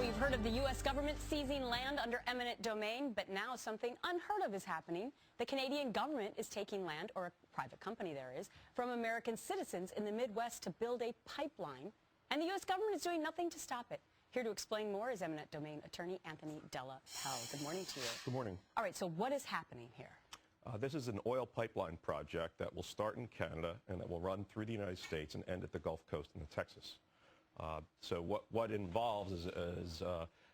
Well, you've heard of the U.S. government seizing land under eminent domain, but now something unheard of is happening. The Canadian government is taking land, or a private company there is, from American citizens in the Midwest to build a pipeline, and the U.S. government is doing nothing to stop it. Here to explain more is eminent domain attorney Anthony Della Pell. Good morning to you. Good morning. All right, so what is happening here? This is an oil pipeline project that will start in Canada and that will run through the United States and end at the Gulf Coast in Texas. So what it involves is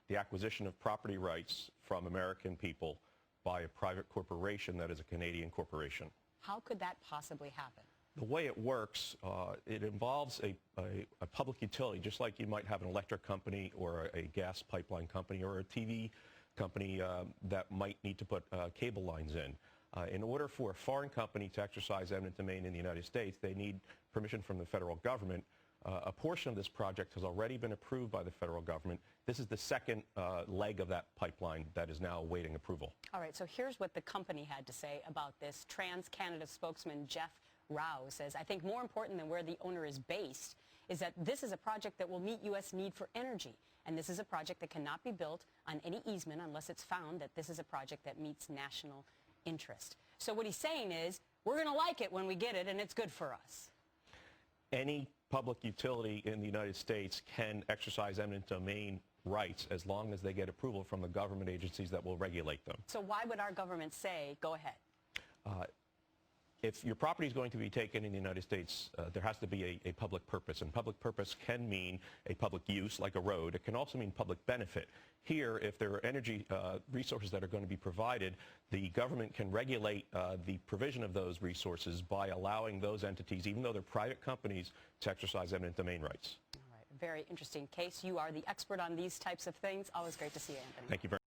the acquisition of property rights from American people by a private corporation that is a Canadian corporation. How could that possibly happen? The way it works, it involves a public utility, just like you might have an electric company or a gas pipeline company or a TV company that might need to put cable lines in. In order for a foreign company to exercise eminent domain in the United States, they need permission from the federal government. A portion of this project has already been approved by the federal government. This is the second leg of that pipeline that is now awaiting approval. All right, so here's what the company had to say about this. TransCanada spokesman Jeff Rao says, I think more important than where the owner is based is that this is a project that will meet U.S. need for energy. And this is a project that cannot be built on any easement unless it's found that this is a project that meets national interest. So what he's saying is, we're going to like it when we get it, and it's good for us. Any public utility in the United States can exercise eminent domain rights as long as they get approval from the government agencies that will regulate them. So why would our government say, go ahead? If your property is going to be taken in the United States, there has to be a public purpose. And public purpose can mean a public use, like a road. It can also mean public benefit. Here, if there are energy resources that are going to be provided, the government can regulate the provision of those resources by allowing those entities, even though they're private companies, to exercise eminent domain rights. All right. Very interesting case. You are the expert on these types of things. Always great to see you, Anthony. Thank you very much.